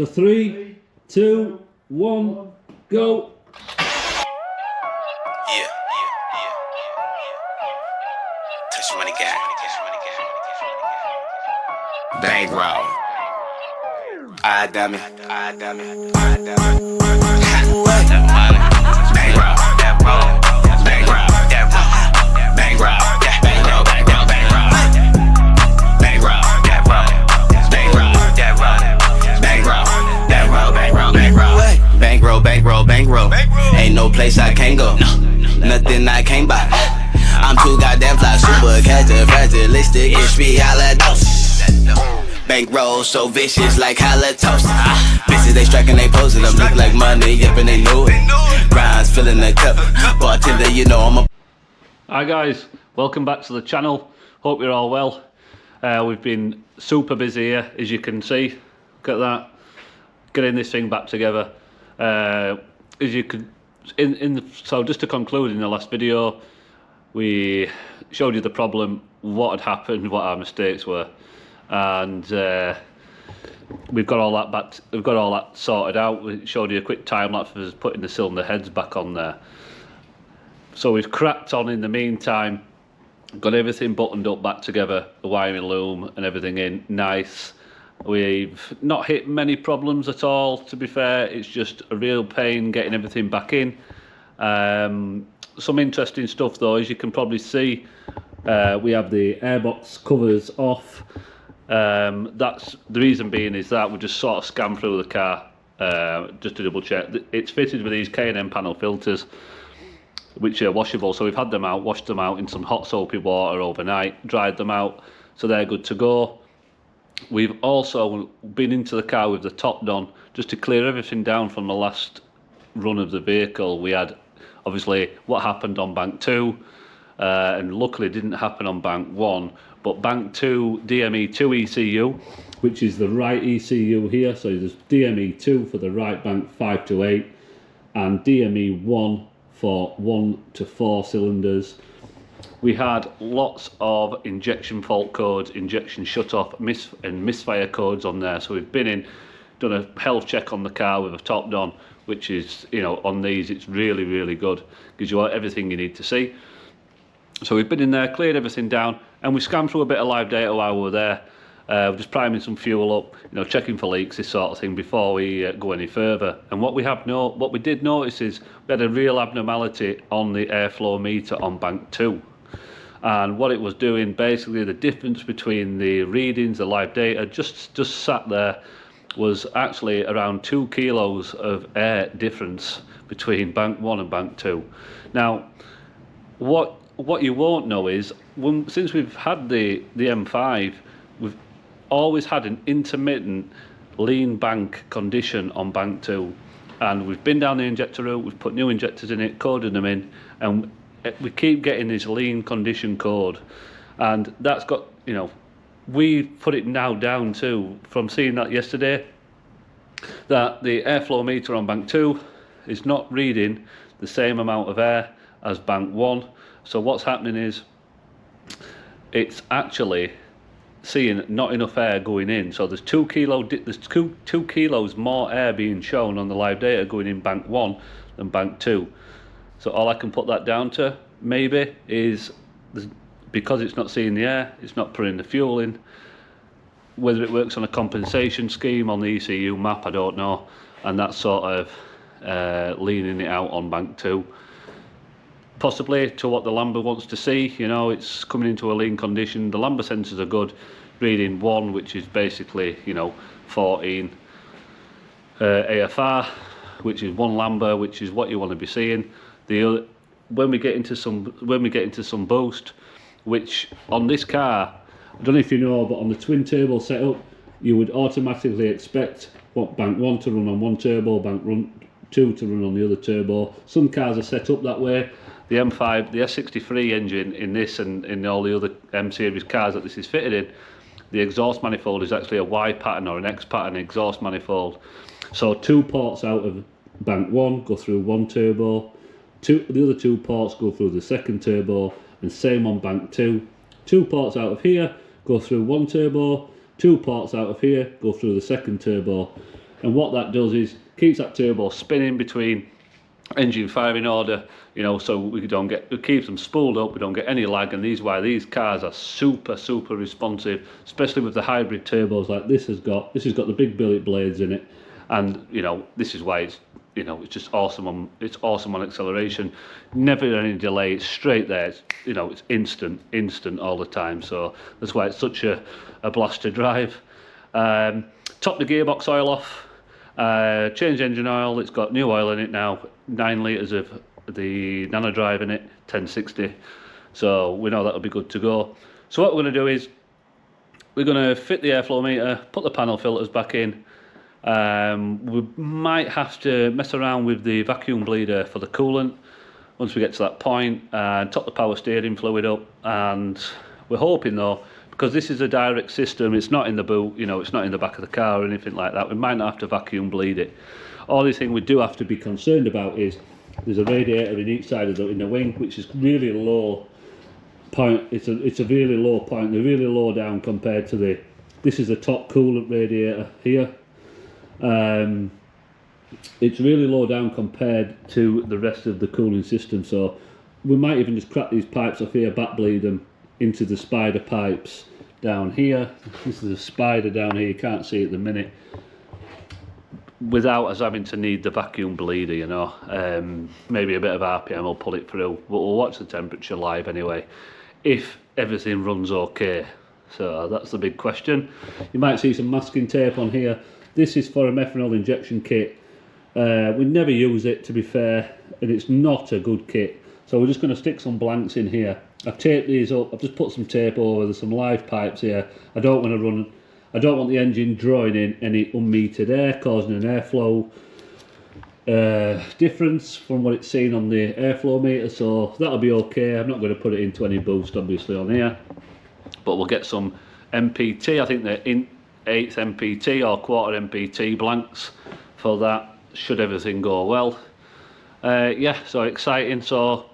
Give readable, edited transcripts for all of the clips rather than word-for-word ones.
So 3, 2, 1, go. Yeah. Touch money gang. Bankroll. Damn it. Bankroll. Bankroll. Ain't no place I can't go. Nothing I can't buy. I'm too goddamn fly, super fragilistic, bankroll so vicious like halitosis. Bitches they striking, they posing them, look like money, yep, and they know it. Grinds filling the cup, bartender, you know I'm a. Hi guys, welcome back to the channel. Hope you're all well. We've been super busy here, as you can see. Look at that, getting this thing back together. As you could, so just to conclude, in the last video, we showed you the problem, what had happened, what our mistakes were, and we've got all that back. We've got all that sorted out. We showed you a quick time lapse of us putting the cylinder heads back on there. So we've cracked on in the meantime, got everything buttoned up back together, the wiring loom and everything in nice. We've not hit many problems at all, to be fair. It's just a real pain getting everything back in. Some interesting stuff though, as you can probably see. We have the airbox covers off. That's the reason being is that we just sort of scanned through the car just to double check. It's fitted with these K&N panel filters, which are washable. So we've had them out, washed them out in some hot soapy water overnight, dried them out, so they're good to go. We've also been into the car with the top done, just to clear everything down from the last run of the vehicle. We had obviously what happened on bank 2, and luckily it didn't happen on bank 1, but bank 2 DME2 ECU, which is the right ECU here. So there's DME2 for the right bank 5 to 8 and DME1 for 1 to 4 cylinders. We had lots of injection fault codes, injection shut-off, and misfire codes on there. So we've been in, done a health check on the car with a top done, which is, you know, on these it's really, really good. Gives you everything you need to see. So we've been in there, cleared everything down, and we scanned through a bit of live data while we were there. We're just priming some fuel up, you know, checking for leaks, this sort of thing, before we go any further. And what we did notice is we had a real abnormality on the airflow meter on bank 2. And what it was doing, basically the difference between the readings, the live data, just sat there, was actually around 2 kilos of air difference between bank 1 and bank 2. Now, what you won't know is, since we've had the M5, we've always had an intermittent lean bank condition on bank 2. And we've been down the injector route, we've put new injectors in it, coded them in, and we keep getting this lean condition code. And that's got, you know, we put it now down to, from seeing that yesterday, that the airflow meter on bank 2 is not reading the same amount of air as bank 1. So what's happening is it's actually seeing not enough air going in. So there's 2 kilos more air being shown on the live data going in bank 1 than bank 2. So all I can put that down to, maybe, is because it's not seeing the air, it's not putting the fuel in. Whether it works on a compensation scheme on the ECU map, I don't know. And that's sort of leaning it out on bank 2. Possibly to what the Lambda wants to see, you know, it's coming into a lean condition. The Lambda sensors are good, reading 1, which is basically, you know, 14 AFR, which is 1 Lambda, which is what you want to be seeing. When we get into some boost, which on this car, I don't know if you know, but on the twin turbo setup, you would automatically expect what bank 1 to run on one turbo, bank 2 to run on the other turbo. Some cars are set up that way. The M5, the S63 engine in this and in all the other M series cars that this is fitted in, the exhaust manifold is actually a Y pattern or an X pattern exhaust manifold. So 2 ports out of bank 1 go through 1 turbo, the other 2 ports go through the second turbo, and same on bank 2. 2 ports out of here go through 1 turbo, 2 ports out of here go through the second turbo. and what that does is keeps that turbo spinning between engine firing order, you know, so we don't get, it keeps them spooled up, we don't get any lag, and these cars are super responsive, especially with the hybrid turbos like this has got the big billet blades in it, and you know, this is why it's, you know, it's just awesome on, it's awesome on acceleration, never any delay, it's straight there, it's, you know, it's instant all the time, so that's why it's such a blast to drive. Top the gearbox oil off, change engine oil, it's got new oil in it now, 9 litres of the Nano Drive in it, 1060, so we know that'll be good to go. So what we're going to do is we're going to fit the airflow meter, put the panel filters back in. We might have to mess around with the vacuum bleeder for the coolant once we get to that point, and top the power steering fluid up, and we're hoping though, because this is a direct system, it's not in the boot, you know, it's not in the back of the car or anything like that, we might not have to vacuum bleed it. Only thing we do have to be concerned about is there's a radiator in each side of in the wing, which is really low point. It's a really low point, they're really low down compared to this is the top coolant radiator here. It's really low down compared to the rest of the cooling system, so we might even just crack these pipes off here, back bleed them into the spider pipes down here. This is a spider down here, you can't see it at the minute, without us having to need the vacuum bleeder, you know. Maybe a bit of RPM will pull it through, but we'll watch the temperature live anyway, if everything runs okay. So that's the big question. You might see some masking tape on here. This is for a methanol injection kit. We never use it, to be fair, and it's not a good kit. So we're just going to stick some blanks in here. I've taped these up, I've just put some tape over, there's some live pipes here. I don't want the engine drawing in any unmetered air, causing an airflow difference from what it's seen on the airflow meter, so that'll be okay. I'm not going to put it into any boost obviously on here, but we'll get some MPT, I think they're in 1/8 MPT or 1/4 MPT blanks for that, should everything go well. Yeah, so exciting. So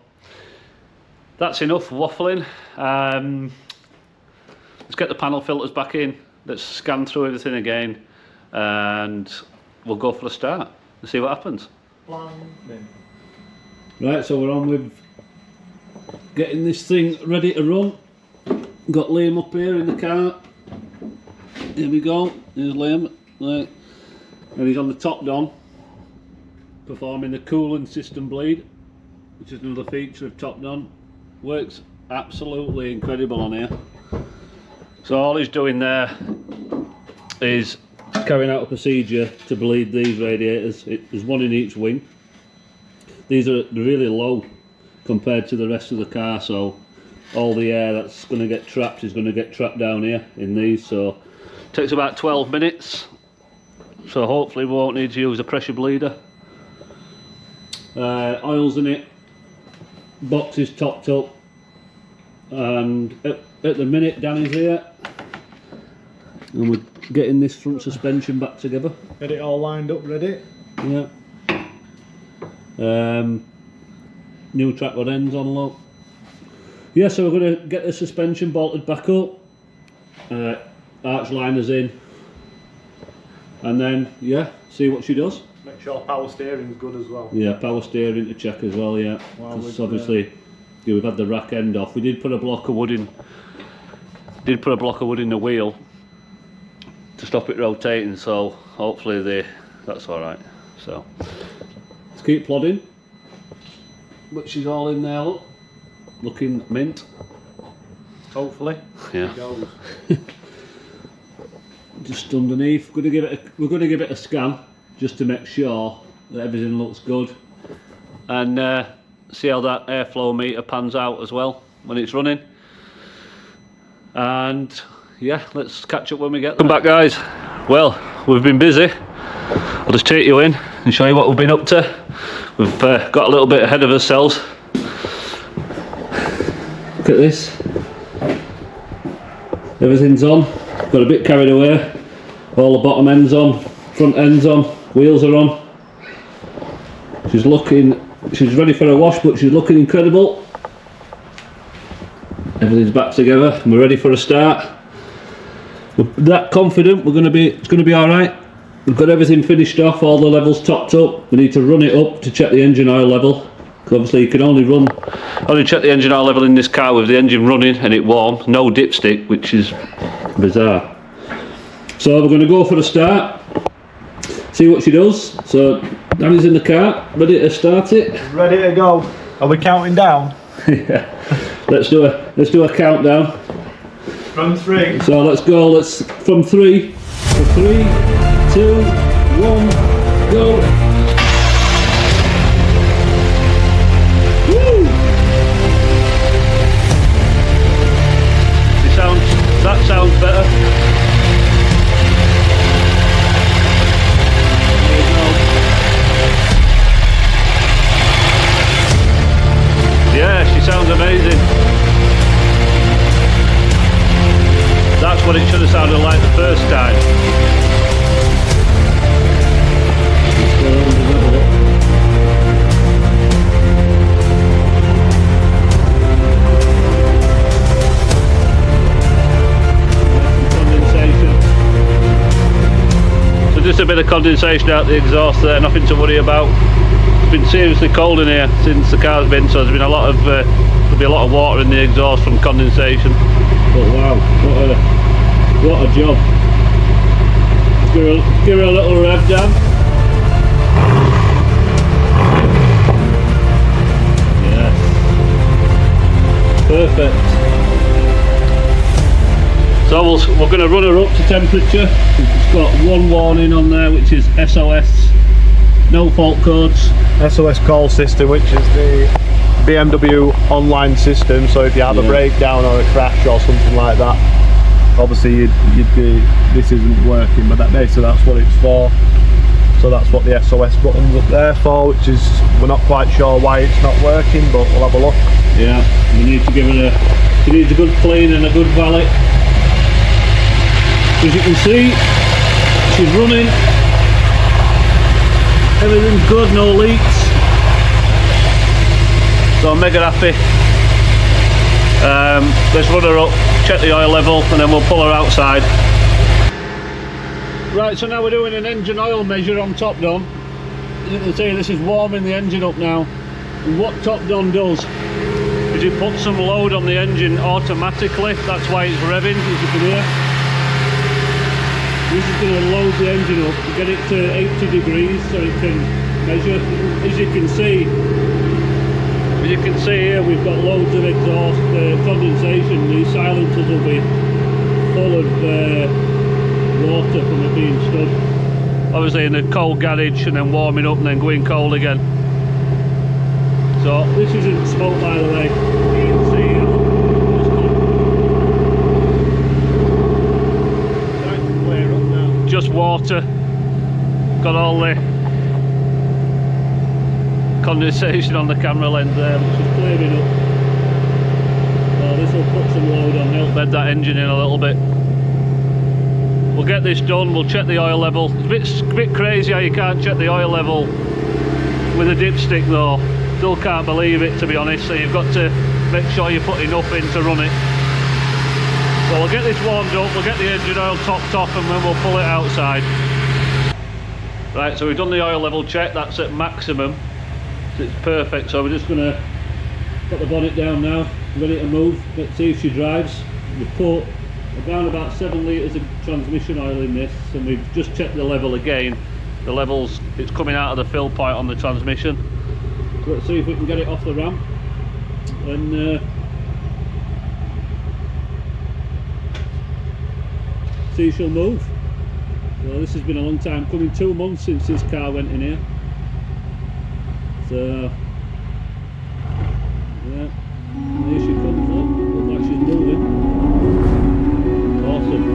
that's enough waffling. Let's get the panel filters back in, let's scan through everything again, and we'll go for a start and see what happens. Right, so we're on with getting this thing ready to run. Got Liam up here in the car. Here we go, here's Liam, right. And he's on the top down, performing the coolant system bleed, which is another feature of Top Don. Works absolutely incredible on here. So all he's doing there is carrying out a procedure to bleed these radiators. There's one in each wing. These are really low compared to the rest of the car, so all the air that's going to get trapped is going to get trapped down here in these. So it takes about 12 minutes, so hopefully we won't need to use a pressure bleeder. Oil's in it, box is topped up, and at the minute Danny's here and we're getting this front suspension back together. Get it all lined up ready. Yeah. New track rod ends on, look. Yeah, so we're going to get the suspension bolted back up, arch liners in, and then yeah, see what she does. Make sure power steering's good as well. Yeah, power steering to check as well, yeah. Because obviously yeah, we've had the rack end off. We did put a block of wood in. Did put a block of wood in the wheel to stop it rotating, so hopefully that's all right. So let's keep plodding. But she's all in there, look, looking mint. Hopefully. Yeah. It goes. Just underneath, we're going to give it a scan just to make sure that everything looks good, and see how that airflow meter pans out as well when it's running. And yeah, let's catch up when we get there. Come back, guys. Well, we've been busy. I'll just take you in and show you what we've been up to. We've got a little bit ahead of ourselves. Look at this. Everything's on. Got a bit carried away. All the bottom ends on, front ends on, wheels are on. She's ready for a wash, but she's looking incredible. Everything's back together and we're ready for a start. We're that confident it's going to be all right. we've got everything finished off, all the levels topped up. We need to run it up to check the engine oil level. Obviously you can only check the engine oil level in this car with the engine running and it warm, no dipstick, which is bizarre. So we're going to go for a start, see what she does. So Danny's in the car, ready to start it. Ready to go. Are we counting down? Yeah. Let's do a countdown. From 3. So let's go. Let's from 3. 3, 2, 1, go. Woo! That sounds better. There you go. Yeah, she sounds amazing. That's what it should have sounded like the first time. So just a bit of condensation out the exhaust there, nothing to worry about. It's been seriously cold in here since the car's been, so there's been a lot of there'll be a lot of water in the exhaust from condensation. But wow, what a job. Give her a little rev down. Yes. Perfect. So we're going to run her up to temperature. It's got one warning on there, which is SOS, no fault codes. SOS call system, which is the BMW online system, so if you have a breakdown or a crash or something like that, obviously you'd be, this isn't working, but basically that's what it's for. So that's what the SOS button's up there for, which is, we're not quite sure why it's not working, but we'll have a look. Yeah, we need to give it she needs a good clean and a good valet. As you can see, she's running, everything's good, no leaks. So I'm mega happy. Let's run her up, check the oil level, and then we'll pull her outside. Right, so now we're doing an engine oil measure on Top Don. As you can see, this is warming the engine up now. And what Top Don does is it puts some load on the engine automatically. That's why it's revving, as you can hear. This is going to load the engine up to get it to 80 degrees so it can measure. As you can see here, we've got loads of exhaust condensation. These silencers will be full of water from it being stood. Obviously in a cold garage and then warming up and then going cold again. So this isn't smoke, by the way. You can see starting to clear up now. Just water. Got all the condensation on the camera lens there, which is clearing up. So this will put some load on, help bed that engine in a little bit. We'll get this done, we'll check the oil level. It's a bit crazy how you can't check the oil level with a dipstick though. Still can't believe it, to be honest, so you've got to make sure you put enough in to run it. So we'll get this warmed up, we'll get the engine oil topped off and then we'll pull it outside. Right, so we've done the oil level check, that's at maximum. It's perfect, so we're just going to put the bonnet down now, ready to move. Let's see if she drives. We've put around about 7 litres of transmission oil in this, and we've just checked the level again. The levels, it's coming out of the fill point on the transmission. So let's see if we can get it off the ramp and see if she'll move. So this has been a long time coming, 2 months since this car went in here. So yeah, here she comes up, looks like she's moving. Awesome.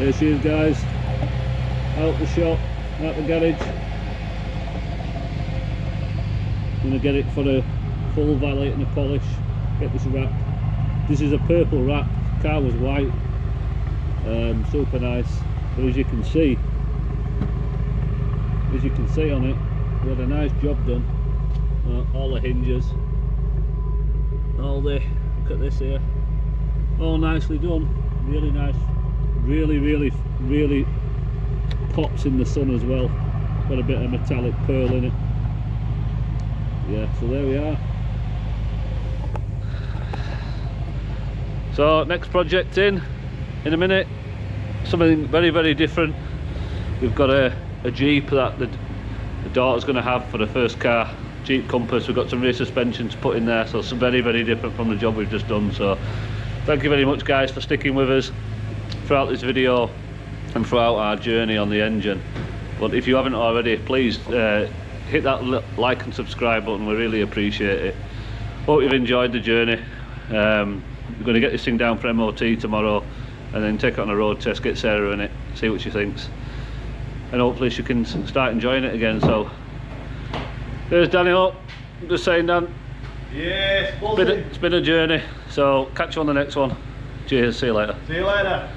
There she is, guys. Out the shop, out the garage. Gonna get it for a full valet and a polish. Get this wrap. This is a purple wrap. Car was white. Super nice. But as you can see on it, we had a nice job done. All the hinges, all the, look at this here, all nicely done. Really nice. Really pops in the sun as well. Got a bit of metallic pearl in it. Yeah, so there we are. So next project in a minute, something very different. We've got a Jeep that the daughter's going to have for the first car, Jeep Compass. We've got some rear suspension to put in there, so some very different from the job we've just done. So thank you very much, guys, for sticking with us throughout this video and throughout our journey on the engine. But if you haven't already, please hit that like and subscribe button. We really appreciate it. Hope you've enjoyed the journey. We're going to get this thing down for MOT tomorrow and then take it on a road test, get Sarah in it, see what she thinks, and hopefully she can start enjoying it again. So there's Daniel. Just saying, Dan, Yes, it's been a journey, so catch you on the next one. Cheers, see you later. See you later.